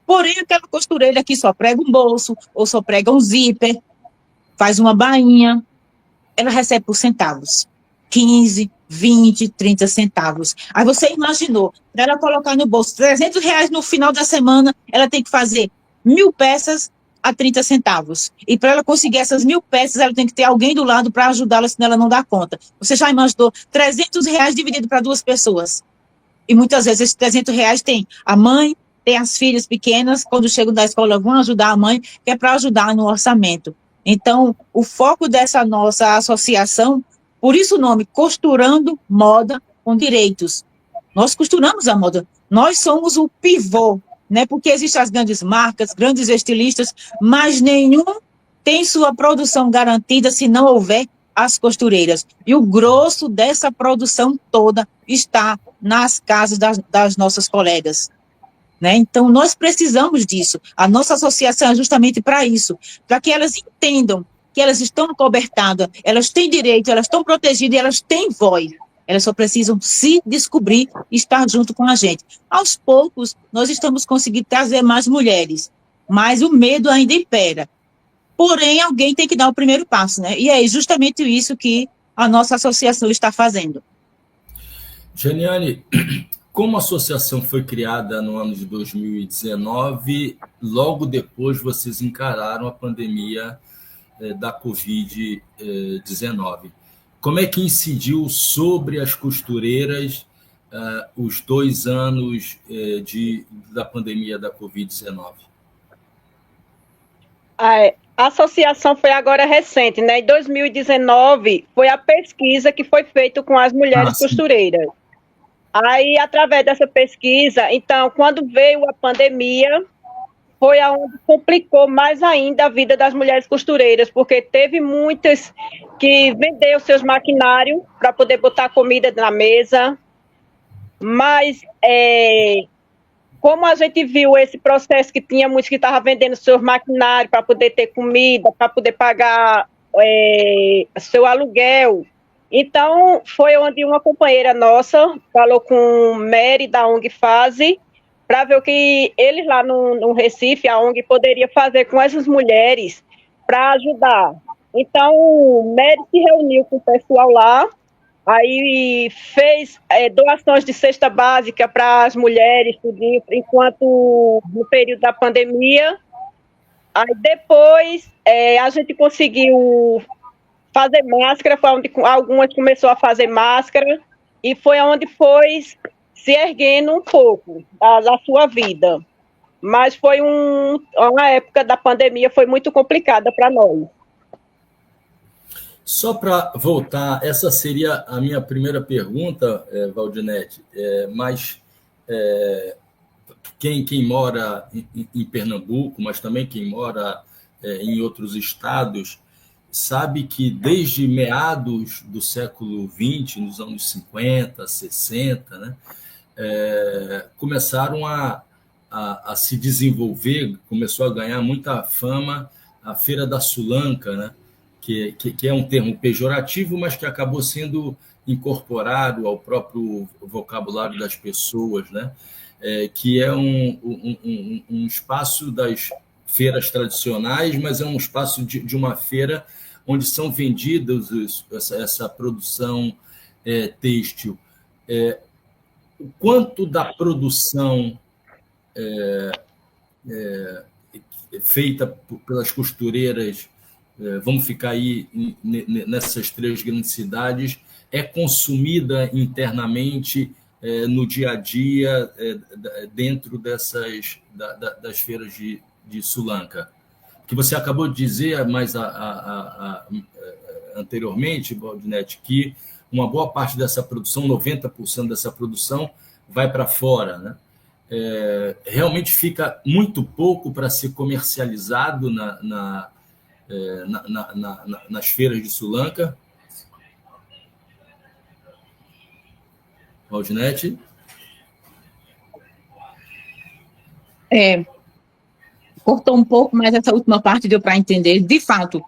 Porém, aquela costureira que só prega um bolso, ou só prega um zíper, faz uma bainha, ela recebe por centavos. 15, 20, 30 centavos. Aí você imaginou, para ela colocar no bolso 300 reais no final da semana, ela tem que fazer 1.000 peças a 30 centavos. E para ela conseguir essas 1.000 peças, ela tem que ter alguém do lado para ajudá-la, senão ela não dá conta. Você já imaginou 300 reais dividido para 2 pessoas? E muitas vezes esses 300 reais tem a mãe, tem as filhas pequenas, quando chegam da escola vão ajudar a mãe, que é para ajudar no orçamento. Então, o foco dessa nossa associação, por isso o nome, Costurando Moda com Direitos. Nós costuramos a moda, nós somos o pivô, né? Porque existem as grandes marcas, grandes estilistas, mas nenhum tem sua produção garantida se não houver as costureiras. E o grosso dessa produção toda está nas casas das nossas colegas. Né? Então, nós precisamos disso. A nossa associação é justamente para isso, para que elas entendam que elas estão acobertadas, elas têm direito, elas estão protegidas e elas têm voz. Elas só precisam se descobrir e estar junto com a gente. Aos poucos, nós estamos conseguindo trazer mais mulheres, mas o medo ainda impera. Porém, alguém tem que dar o primeiro passo, né? E é justamente isso que a nossa associação está fazendo. Janiane, como a associação foi criada no ano de 2019, logo depois vocês encararam a pandemia da Covid-19. Como é que incidiu sobre as costureiras os 2 anos da pandemia da Covid-19? A associação foi agora recente, né? Em 2019 foi a pesquisa que foi feita com as mulheres costureiras. Aí, através dessa pesquisa, então, quando veio a pandemia, foi aonde complicou mais ainda a vida das mulheres costureiras, porque teve muitas que venderam seus maquinários para poder botar comida na mesa, mas como a gente viu esse processo que tinha muitos que estavam vendendo seus maquinários para poder ter comida, para poder pagar seu aluguel, então foi onde uma companheira nossa falou com Mary da ONG Fase, para ver o que eles lá no Recife, a ONG, poderia fazer com essas mulheres para ajudar. Então, o Mary se reuniu com o pessoal lá, aí fez doações de cesta básica para as mulheres, enquanto no período da pandemia. Aí depois a gente conseguiu fazer máscara, foi onde algumas começou a fazer máscara, e foi onde foi se erguendo um pouco da sua vida. Mas foi uma época da pandemia, foi muito complicada para nós. Só para voltar, essa seria a minha primeira pergunta, Valdinete, mas quem mora em Pernambuco, mas também quem mora em outros estados, sabe que desde meados do século XX, nos anos 50, 60, né, começaram a se desenvolver, começou a ganhar muita fama a Feira da Sulanca, né, que é um termo pejorativo, mas que acabou sendo incorporado ao próprio vocabulário das pessoas, né, que é um espaço das feiras tradicionais, mas é um espaço de uma feira onde são vendidas essa produção têxtil. O quanto da produção feita pelas costureiras, vamos ficar aí nessas 3 grandes cidades, é consumida internamente no dia a dia dentro das feiras de Sulanca? Que você acabou de dizer mais anteriormente, Valdinete, que uma boa parte dessa produção, 90% dessa produção, vai para fora, né? Realmente fica muito pouco para ser comercializado nas feiras de Sulanca. Valdinete? Cortou um pouco, mas essa última parte deu para entender, de fato.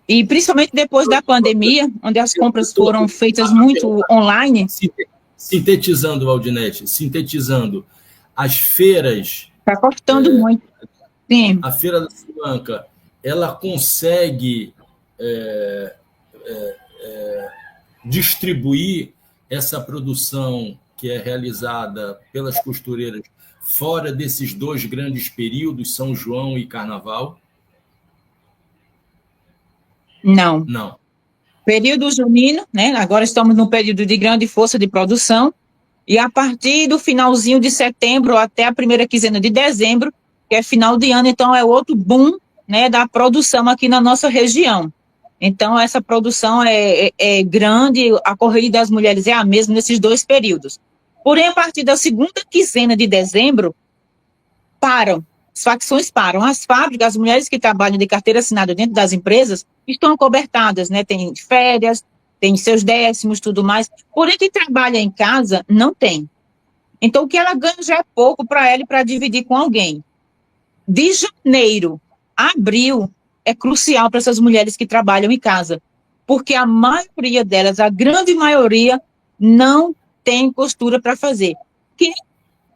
E principalmente depois da pandemia, onde as compras foram feitas muito online. Sintetizando, Valdinete, as feiras... Está cortando muito. Sim. A Feira da Sulanca, ela consegue distribuir essa produção que é realizada pelas costureiras fora desses 2 grandes períodos, São João e Carnaval? Não. Não. Período junino, né? Agora estamos num período de grande força de produção, e a partir do finalzinho de setembro até a primeira quinzena de dezembro, que é final de ano, então é outro boom, né, da produção aqui na nossa região. Então, essa produção é grande, a correria das mulheres é a mesma nesses 2 períodos. Porém, a partir da segunda quinzena de dezembro, as facções param. As fábricas, as mulheres que trabalham de carteira assinada dentro das empresas, estão acobertadas, né? Tem férias, tem seus décimos, tudo mais. Porém, quem trabalha em casa, não tem. Então, o que ela ganha já é pouco para ela e para dividir com alguém. De janeiro a abril, é crucial para essas mulheres que trabalham em casa, porque a maioria delas, a grande maioria, não tem costura para fazer. Quem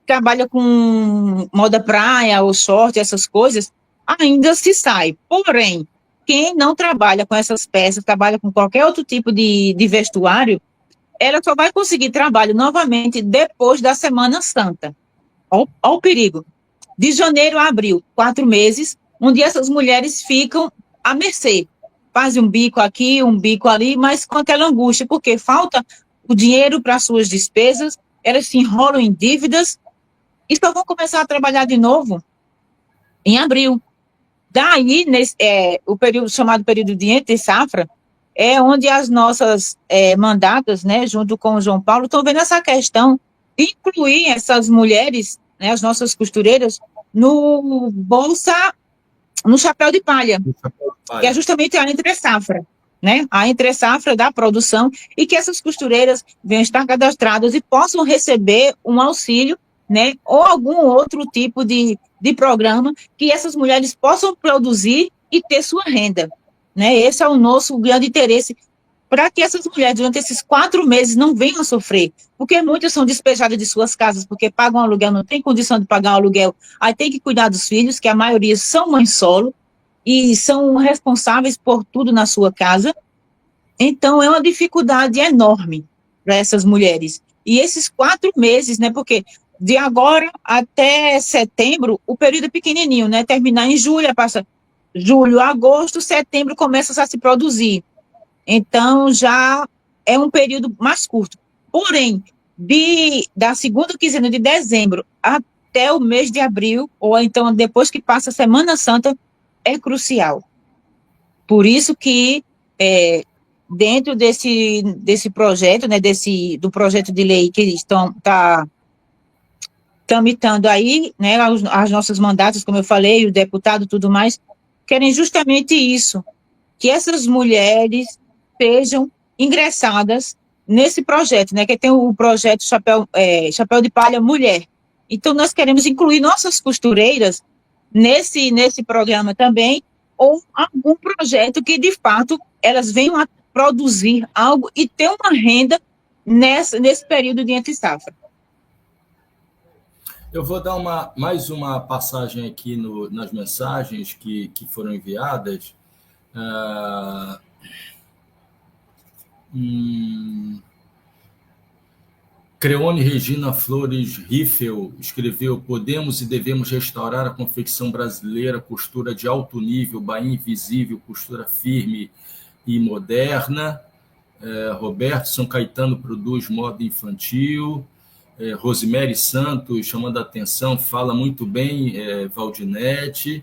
trabalha com moda praia ou short, essas coisas, ainda se sai. Porém, quem não trabalha com essas peças, trabalha com qualquer outro tipo de vestuário, ela só vai conseguir trabalho novamente depois da Semana Santa. Olha o perigo. De janeiro a abril, 4 meses, onde essas mulheres ficam à mercê. Fazem um bico aqui, um bico ali, mas com aquela angústia, porque falta o dinheiro para suas despesas, elas se enrolam em dívidas e só vão começar a trabalhar de novo em abril. Daí, o período chamado período de entre-safra, é onde as nossas mandatas, né, junto com o João Paulo, estão vendo essa questão de incluir essas mulheres, né, as nossas costureiras, no chapéu de palha, que é justamente a entre-safra, né, a entre-safra da produção, e que essas costureiras venham estar cadastradas e possam receber um auxílio, né, ou algum outro tipo de programa que essas mulheres possam produzir e ter sua renda, né? Esse é o nosso grande interesse, para que essas mulheres, durante esses 4 meses, não venham a sofrer, porque muitas são despejadas de suas casas, porque pagam aluguel, não tem condição de pagar o aluguel, aí tem que cuidar dos filhos, que a maioria são mães solo, e são responsáveis por tudo na sua casa. Então, é uma dificuldade enorme para essas mulheres. E esses 4 meses, né, porque de agora até setembro, o período é pequenininho, né, terminar em julho, passa julho, agosto, setembro, começa a se produzir. Então, já é um período mais curto. Porém, da segunda quinzena de dezembro até o mês de abril, ou então depois que passa a Semana Santa, é crucial. Por isso que, dentro desse projeto, né, do projeto de lei que está tramitando aí, né, as nossas mandatas, como eu falei, o deputado e tudo mais, querem justamente isso, que essas mulheres sejam ingressadas nesse projeto, né, que tem o projeto Chapéu de Palha Mulher. Então, nós queremos incluir nossas costureiras nesse programa também, ou algum projeto que, de fato, elas venham a produzir algo e ter uma renda nesse período de entre-safra. Eu vou dar mais uma passagem aqui nas mensagens que foram enviadas. Creone Regina Flores Riffel escreveu: podemos e devemos restaurar a confecção brasileira, costura de alto nível, bainha invisível, costura firme e moderna. Roberto São Caetano produz moda infantil. Rosemary Santos chamando a atenção, fala muito bem, Valdinete.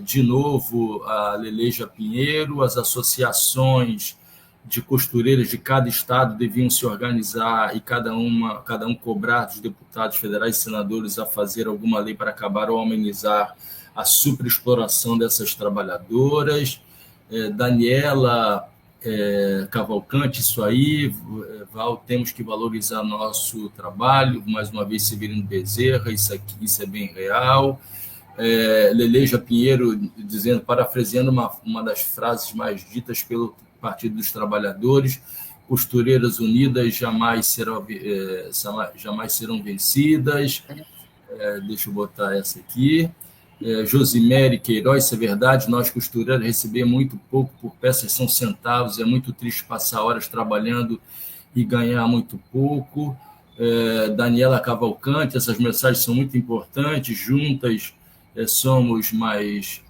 De novo, a Leleja Pinheiro, as associações de costureiras de cada estado deviam se organizar e cada um cobrar dos deputados federais e senadores a fazer alguma lei para acabar ou amenizar a superexploração dessas trabalhadoras. Daniela Cavalcante, isso aí, Val, temos que valorizar nosso trabalho, mais uma vez Severino Bezerra, isso é bem real. Leleja Pinheiro dizendo, parafraseando uma das frases mais ditas pelo Partido dos Trabalhadores: costureiras unidas jamais serão vencidas. Deixa eu botar essa aqui. Josimere Queiroz, isso é verdade, nós costureiras recebemos muito pouco por peças, são centavos, é muito triste passar horas trabalhando e ganhar muito pouco. Daniela Cavalcante, essas mensagens são muito importantes, juntas somos mais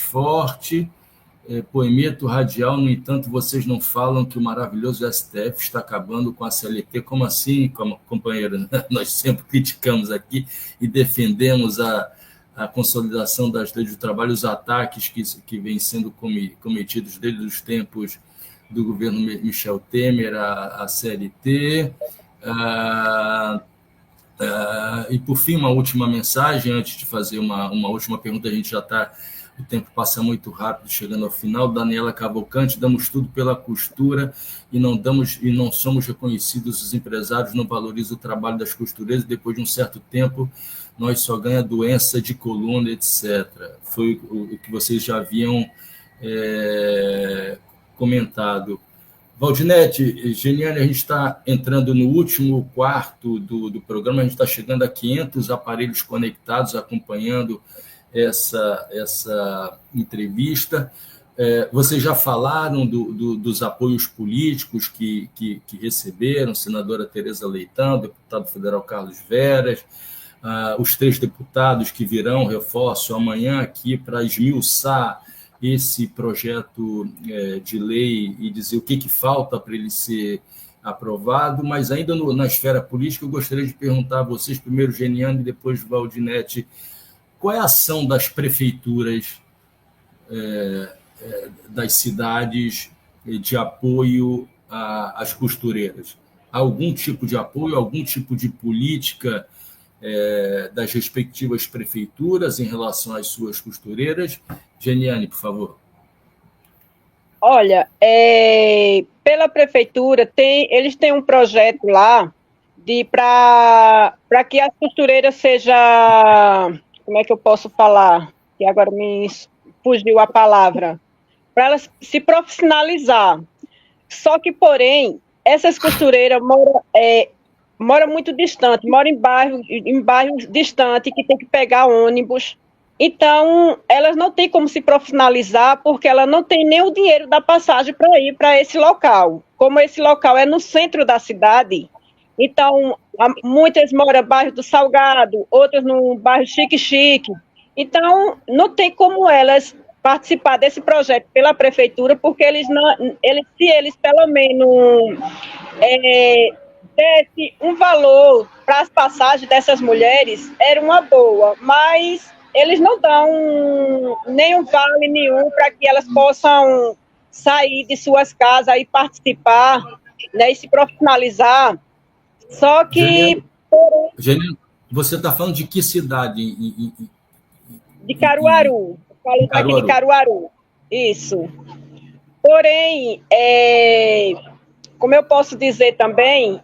forte. Poemeto Radial, no entanto, vocês não falam que o maravilhoso STF está acabando com a CLT. Como assim, companheiro? Nós sempre criticamos aqui e defendemos a consolidação das leis do trabalho, os ataques que vêm sendo cometidos desde os tempos do governo Michel Temer, a CLT. E, por fim, uma última mensagem, antes de fazer uma última pergunta, a gente já está... O tempo passa muito rápido, chegando ao final. Daniela Cavalcante, damos tudo pela costura e não somos reconhecidos, os empresários não valorizam o trabalho das costureiras, depois de um certo tempo nós só ganha doença de coluna, etc. Foi o que vocês já haviam comentado. Valdinete, Geniane, a gente está entrando no último quarto do programa, a gente está chegando a 500 aparelhos conectados, acompanhando essa entrevista. Vocês já falaram dos apoios políticos que receberam, senadora Tereza Leitão, deputado federal Carlos Veras, os 3 deputados que virão, reforço, amanhã aqui para esmiuçar esse projeto de lei e dizer o que falta para ele ser aprovado. Mas ainda na esfera política, eu gostaria de perguntar a vocês, primeiro Geniane e depois Valdinete, qual é a ação das prefeituras das cidades de apoio às costureiras? Há algum tipo de apoio, algum tipo de política das respectivas prefeituras em relação às suas costureiras? Geniane, por favor. Olha, pela prefeitura, eles têm um projeto lá para que as costureiras sejam... Como é que eu posso falar? Que agora me fugiu a palavra. Para elas se profissionalizar. Só que, porém, essas costureiras moram muito distante, moram em bairros distantes, que tem que pegar ônibus. Então, elas não têm como se profissionalizar, porque ela não tem nem o dinheiro da passagem para ir para esse local. Como esse local é no centro da cidade, então, muitas moram no bairro do Salgado, outras no bairro Chique-Chique. Então, não tem como elas participar desse projeto pela prefeitura, porque se eles pelo menos desse um valor para as passagens dessas mulheres, era uma boa, mas eles não dão nenhum vale nenhum para que elas possam sair de suas casas e participar, né, e se profissionalizar. Só que... Geniane, você está falando de que cidade? De Caruaru. Falo aqui de Caruaru. Isso. Porém, como eu posso dizer também,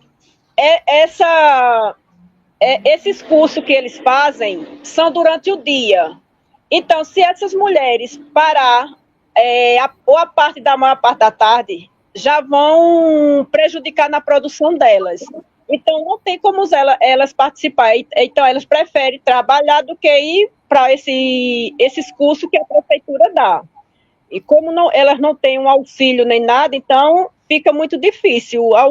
esses cursos que eles fazem são durante o dia. Então, se essas mulheres parar ou a maior parte da tarde, já vão prejudicar na produção delas. Então, não tem como elas participar. Então, elas preferem trabalhar do que ir para esses cursos que a prefeitura dá. E como elas não têm um auxílio nem nada, então fica muito difícil. É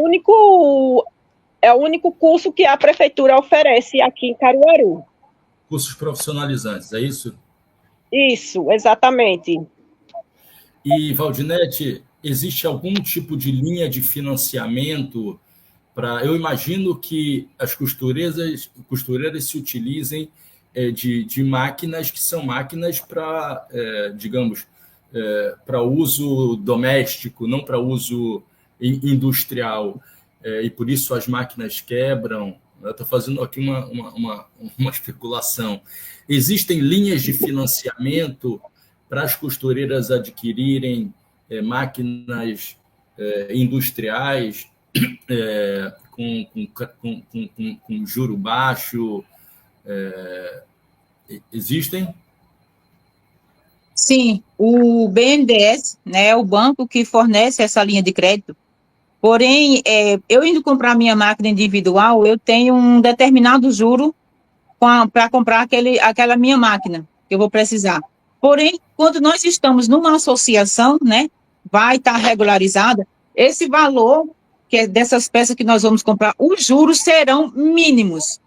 o único curso que a prefeitura oferece aqui em Caruaru. Cursos profissionalizantes, é isso? Isso, exatamente. E, Valdinete, existe algum tipo de linha de financiamento para... Eu imagino que as costureiras se utilizem de máquinas que são máquinas para, digamos, para uso doméstico, não para uso industrial. E por isso as máquinas quebram. Eu estou fazendo aqui uma especulação. Existem linhas de financiamento para as costureiras adquirirem máquinas industriais com juro baixo? Existem? Sim, o BNDES, né, é o banco que fornece essa linha de crédito. Porém, eu indo comprar minha máquina individual, eu tenho um determinado juro para comprar aquela minha máquina que eu vou precisar. Porém, quando nós estamos numa associação, né, vai estar regularizada, esse valor que é dessas peças que nós vamos comprar, os juros serão mínimos.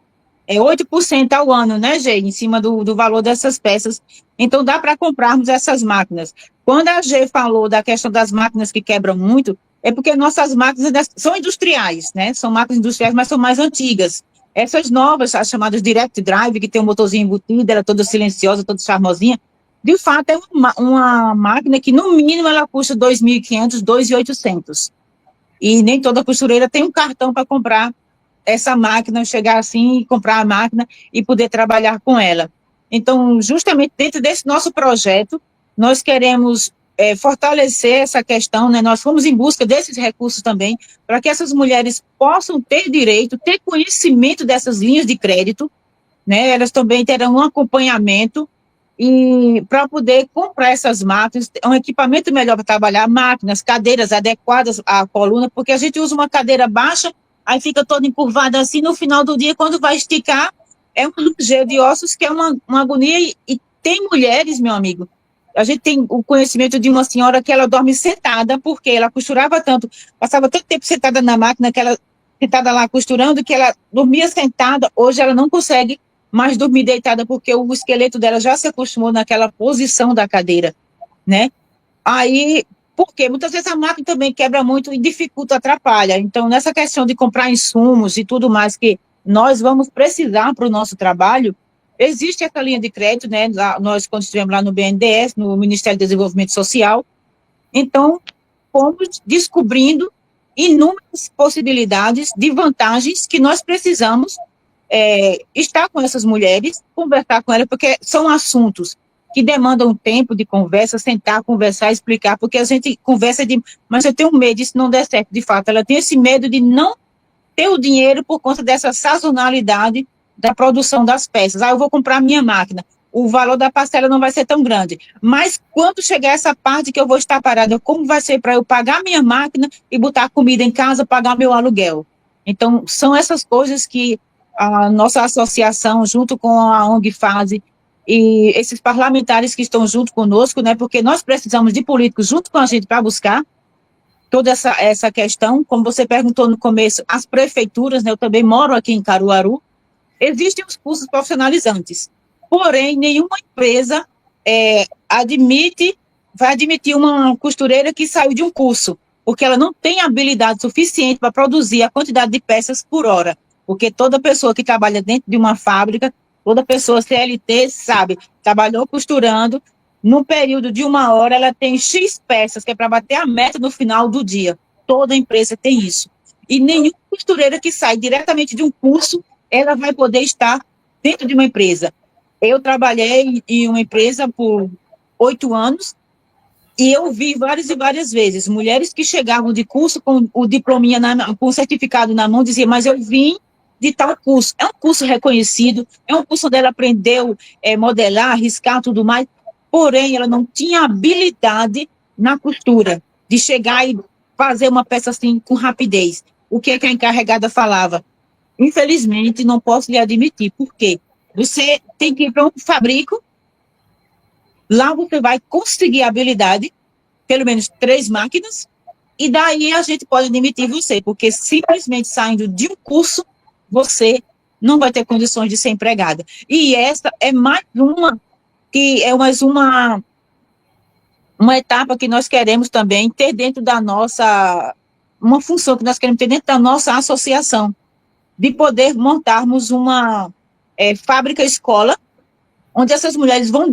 8% ao ano, né, Gê, em cima do valor dessas peças. Então, dá para comprarmos essas máquinas. Quando a Gê falou da questão das máquinas que quebram muito, é porque nossas máquinas são industriais, né? São máquinas industriais, mas são mais antigas. Essas novas, as chamadas Direct Drive, que tem um motorzinho embutido, ela é toda silenciosa, toda charmosinha, de fato é uma máquina que, no mínimo, ela custa R$ 2.500, R$ 2.800. E nem toda costureira tem um cartão para comprar essa máquina, chegar assim e comprar a máquina e poder trabalhar com ela. Então, justamente dentro desse nosso projeto, nós queremos fortalecer essa questão, né? Nós fomos em busca desses recursos também, para que essas mulheres possam ter direito, ter conhecimento dessas linhas de crédito, né? Elas também terão um acompanhamento e para poder comprar essas máquinas, um equipamento melhor para trabalhar, máquinas, cadeiras adequadas à coluna, porque a gente usa uma cadeira baixa, aí fica toda encurvada assim, no final do dia, quando vai esticar, é um luxeio de ossos que é uma agonia, e tem mulheres, meu amigo, a gente tem o conhecimento de uma senhora que ela dorme sentada, porque ela costurava tanto, passava tanto tempo sentada na máquina, que ela sentada lá costurando, que ela dormia sentada, hoje ela não consegue mais dormir deitada, porque o esqueleto dela já se acostumou naquela posição da cadeira, né? Aí, porque muitas vezes a máquina também quebra muito e dificulta, atrapalha. Então, nessa questão de comprar insumos e tudo mais que nós vamos precisar para o nosso trabalho, existe essa linha de crédito, né? Nós, quando estivemos lá no BNDES, no Ministério do Desenvolvimento Social, então, fomos descobrindo inúmeras possibilidades de vantagens que nós precisamos estar com essas mulheres, conversar com elas, porque são assuntos que demandam tempo de conversa, sentar, conversar, explicar, porque a gente conversa mas eu tenho medo disso não der certo, de fato, ela tem esse medo de não ter o dinheiro por conta dessa sazonalidade da produção das peças. Eu vou comprar a minha máquina, o valor da parcela não vai ser tão grande, mas quando chegar essa parte que eu vou estar parada, como vai ser para eu pagar a minha máquina e botar comida em casa, pagar meu aluguel? Então, são essas coisas que a nossa associação, junto com a ONG Fase, e esses parlamentares que estão junto conosco, né, porque nós precisamos de políticos junto com a gente para buscar toda essa questão. Como você perguntou no começo, as prefeituras, né, eu também moro aqui em Caruaru, existem os cursos profissionalizantes, porém, nenhuma empresa vai admitir uma costureira que saiu de um curso, porque ela não tem habilidade suficiente para produzir a quantidade de peças por hora, porque toda pessoa que trabalha dentro de uma fábrica, toda pessoa CLT sabe, trabalhou costurando, no período de 1 hora ela tem X peças, que é para bater a meta no final do dia. Toda empresa tem isso. E nenhuma costureira que sai diretamente de um curso, ela vai poder estar dentro de uma empresa. Eu trabalhei em uma empresa por 8 anos, e eu vi várias e várias vezes mulheres que chegavam de curso com o diplominha, com o certificado na mão, diziam, mas eu vim de tal curso. É um curso reconhecido, é um curso onde ela aprendeu modelar, riscar, tudo mais, porém, ela não tinha habilidade na costura, de chegar e fazer uma peça assim com rapidez. O que a encarregada falava? Infelizmente, não posso lhe admitir. Por quê? Você tem que ir para um fabrico, lá você vai conseguir habilidade, pelo menos 3 máquinas, e daí a gente pode admitir você, porque simplesmente saindo de um curso, você não vai ter condições de ser empregada. E essa é mais uma, uma etapa que nós queremos também ter dentro da nossa, uma função que nós queremos ter dentro da nossa associação, de poder montarmos uma fábrica-escola, onde essas mulheres vão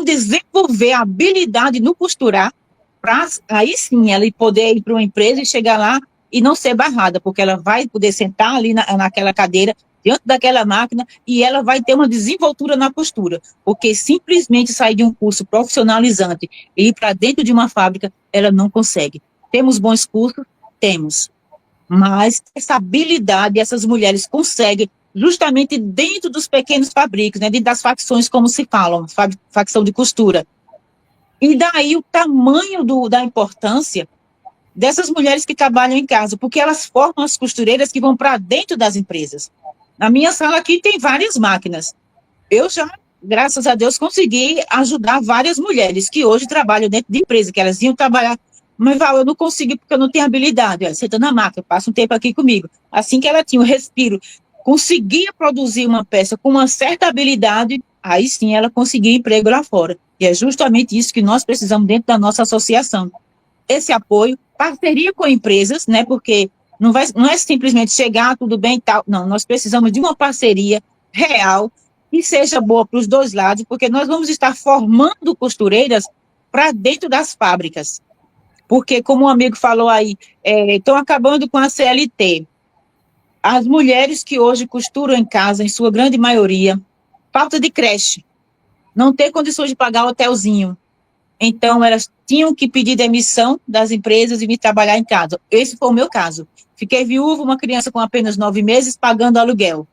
desenvolver a habilidade no costurar, para aí sim ela poder ir para uma empresa e chegar lá e não ser barrada, porque ela vai poder sentar ali naquela cadeira, diante daquela máquina, e ela vai ter uma desenvoltura na costura, porque simplesmente sair de um curso profissionalizante e ir para dentro de uma fábrica, ela não consegue. Temos bons cursos? Temos. Mas essa habilidade essas mulheres conseguem justamente dentro dos pequenos fabricos, né, dentro das facções, como se falam, facção de costura. E daí o tamanho da importância dessas mulheres que trabalham em casa, porque elas formam as costureiras que vão para dentro das empresas. Na minha sala aqui tem várias máquinas. Eu já, graças a Deus, consegui ajudar várias mulheres que hoje trabalham dentro de empresa, que elas iam trabalhar, mas Val, eu não consegui porque eu não tenho habilidade. Olha, senta na máquina, passa um tempo aqui comigo. Assim que ela tinha o respiro, conseguia produzir uma peça com uma certa habilidade, aí sim ela conseguia emprego lá fora. E é justamente isso que nós precisamos dentro da nossa associação. Esse apoio, parceria com empresas, né, porque não é simplesmente chegar, tudo bem e tal. Não, nós precisamos de uma parceria real que seja boa para os dois lados, porque nós vamos estar formando costureiras para dentro das fábricas. Porque, como um amigo falou aí, estão acabando com a CLT. As mulheres que hoje costuram em casa, em sua grande maioria, falta de creche, não tem condições de pagar hotelzinho. Então, elas tinham que pedir demissão das empresas e vir trabalhar em casa. Esse foi o meu caso. Fiquei viúva, uma criança com apenas 9 meses, pagando aluguel.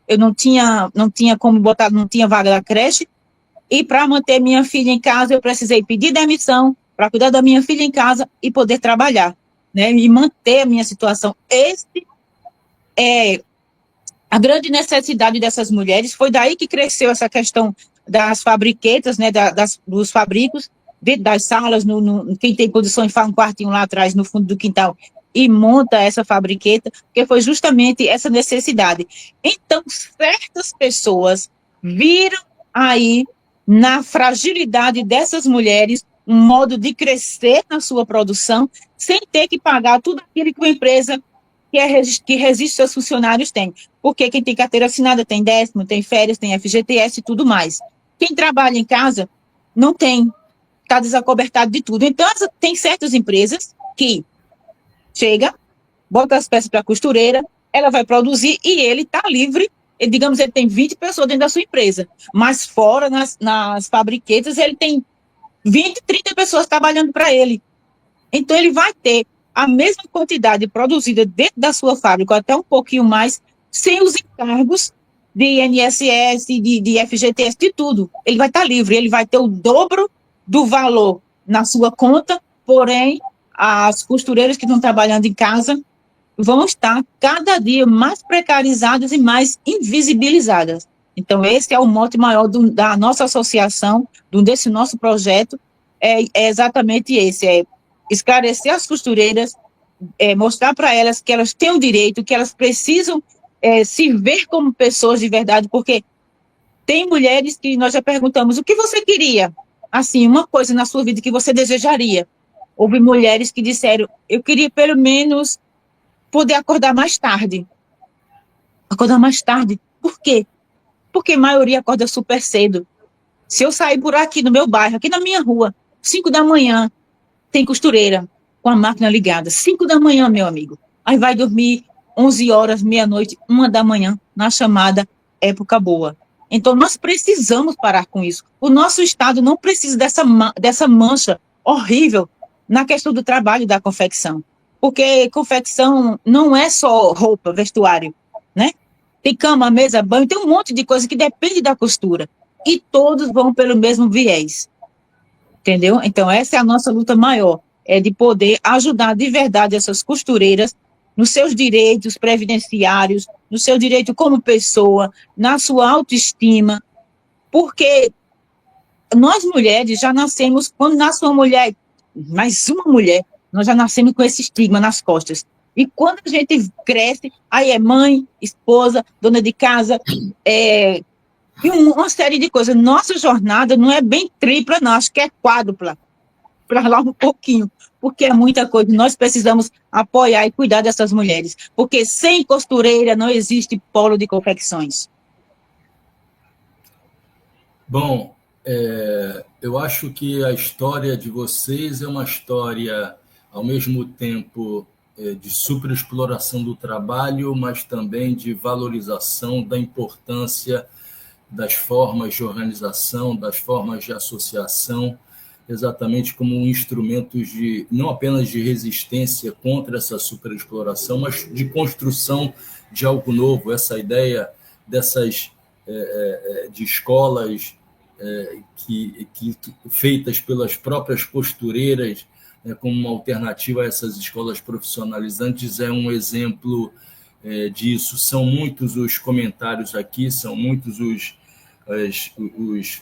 Eu não tinha como botar, não tinha vaga da creche, e para manter minha filha em casa, eu precisei pedir demissão para cuidar da minha filha em casa e poder trabalhar, né, e manter a minha situação. A grande necessidade dessas mulheres, foi daí que cresceu essa questão das fabriquetas, né, dos fabricos, dentro das salas, quem tem condições faz um quartinho lá atrás, no fundo do quintal, e monta essa fabriqueta, porque foi justamente essa necessidade. Então, certas pessoas viram aí, na fragilidade dessas mulheres, um modo de crescer na sua produção, sem ter que pagar tudo aquilo que uma empresa que resiste seus funcionários tem. Porque quem tem carteira assinada tem 10º, tem férias, tem FGTS e tudo mais. Quem trabalha em casa não tem, está desacobertado de tudo. Então, tem certas empresas que chega, bota as peças para a costureira, ela vai produzir e ele está livre. Digamos, ele tem 20 pessoas dentro da sua empresa, mas fora, nas fabriquetas, ele tem 20, 30 pessoas trabalhando para ele. Então, ele vai ter a mesma quantidade produzida dentro da sua fábrica, até um pouquinho mais, sem os encargos de INSS, de FGTS, de tudo. Ele vai estar livre, ele vai ter o dobro do valor na sua conta, porém, as costureiras que estão trabalhando em casa vão estar cada dia mais precarizadas e mais invisibilizadas. Então, esse é o mote maior da nossa associação, desse nosso projeto, é exatamente esse, esclarecer as costureiras, mostrar para elas que elas têm o direito, que elas precisam se ver como pessoas de verdade, porque Tem mulheres que nós já perguntamos, o que você queria? Assim, uma coisa na sua vida que você desejaria. Houve mulheres que disseram, eu queria pelo menos poder acordar mais tarde. Acordar mais tarde. Por quê? Porque a maioria acorda super cedo. Se eu sair por aqui no meu bairro, aqui na minha rua, 5 da manhã, tem costureira com a máquina ligada. 5 da manhã, meu amigo. Aí vai dormir 11 horas, meia-noite, 1 da manhã, na chamada época boa. Então, nós precisamos parar com isso. O nosso Estado não precisa dessa mancha horrível na questão do trabalho e da confecção. Porque confecção não é só roupa, vestuário, né? Tem cama, mesa, banho, tem um monte de coisa que depende da costura. E todos vão pelo mesmo viés. Entendeu? Então, essa é a nossa luta maior, é de poder ajudar de verdade essas costureiras nos seus direitos previdenciários, no seu direito como pessoa, na sua autoestima, porque nós mulheres já nascemos, quando nasce uma mulher, mais uma mulher, nós já nascemos com esse estigma nas costas. E quando a gente cresce, aí é mãe, esposa, dona de casa, e uma série de coisas. Nossa jornada não é bem tripla, não, acho que é quádrupla, para lá um pouquinho, porque é muita coisa. Nós precisamos apoiar e cuidar dessas mulheres, porque sem costureira não existe polo de confecções. Bom, eu acho que a história de vocês é uma história, ao mesmo tempo, de superexploração do trabalho, mas também de valorização da importância das formas de organização, das formas de associação, exatamente como instrumentos de não apenas de resistência contra essa superexploração, mas de construção de algo novo. Essa ideia dessas de escolas que feitas pelas próprias costureiras, como uma alternativa a essas escolas profissionalizantes, é um exemplo disso. São muitos os comentários aqui, são muitos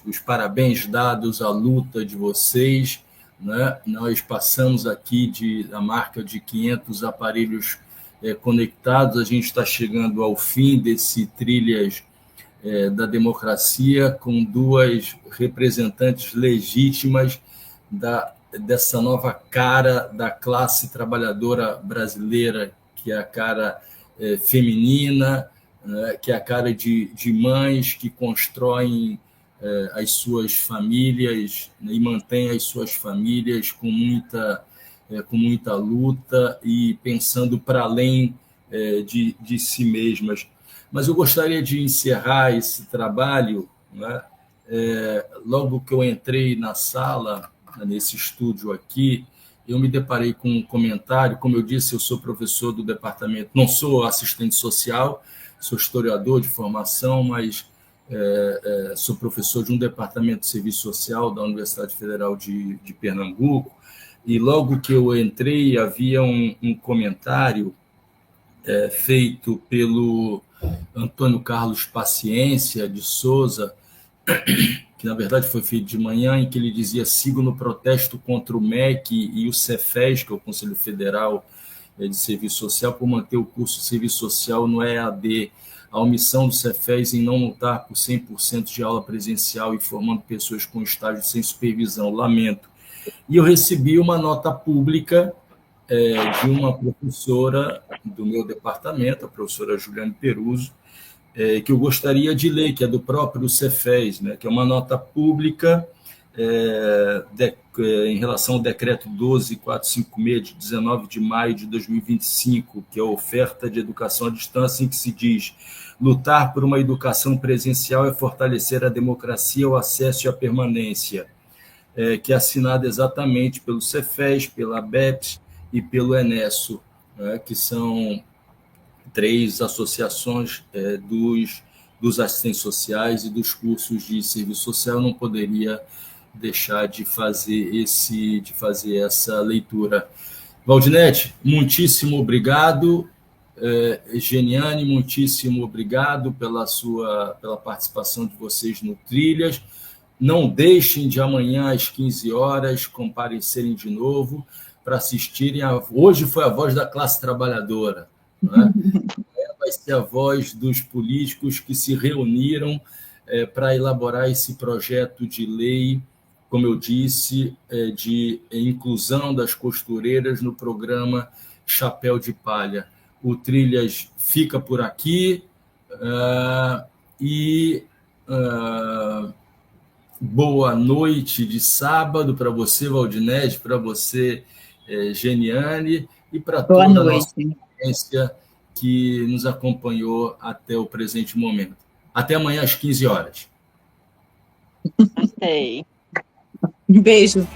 os parabéns dados à luta de vocês, né? Nós passamos aqui da marca de 500 aparelhos conectados, a gente está chegando ao fim desse Trilhas da Democracia, com 2 representantes legítimas dessa nova cara da classe trabalhadora brasileira, que é a cara feminina, que é a cara de mães que constroem as suas famílias, né, e mantêm as suas famílias com muita luta e pensando para além de si mesmas. Mas eu gostaria de encerrar esse trabalho, né, logo que eu entrei na sala, nesse estúdio aqui, eu me deparei com um comentário. Como eu disse, eu sou professor do departamento, não sou assistente social, sou historiador de formação, mas sou professor de um departamento de serviço social da Universidade Federal de Pernambuco, e logo que eu entrei havia um comentário feito pelo Antônio Carlos Paciência de Souza, que na verdade foi feito de manhã, em que ele dizia: sigo no protesto contra o MEC e o Cefes, que é o Conselho Federal de Serviço Social, por manter o curso de Serviço Social no EAD. A omissão do Cefes em não lutar por 100% de aula presencial e formando pessoas com estágio sem supervisão. Lamento. E eu recebi uma nota pública de uma professora do meu departamento, a professora Juliane Peruso, que eu gostaria de ler, que é do próprio Cefes, né, que é uma nota pública em relação ao decreto 12.456, de 19 de maio de 2025, que é a oferta de educação à distância, em que se diz: lutar por uma educação presencial é fortalecer a democracia, o acesso e a permanência, que é assinada exatamente pelo Cefes, pela BEPS e pelo Enesso, né, que são 3 associações dos assistentes sociais e dos cursos de serviço social. Eu não poderia deixar de fazer essa leitura. Valdinete, muitíssimo obrigado. Geniane, muitíssimo obrigado pela participação de vocês no Trilhas. Não deixem de amanhã às 15 horas comparecerem de novo para assistirem. Hoje foi a voz da classe trabalhadora, né? Vai ser a voz dos políticos que se reuniram para elaborar esse projeto de lei, como eu disse, de inclusão das costureiras no programa Chapéu de Palha. O Trilhas fica por aqui boa noite de sábado para você, Valdinete, para você, Geniane, e para toda a nossa audiência que nos acompanhou até o presente momento. Até amanhã às 15 horas. Gostei. Um beijo.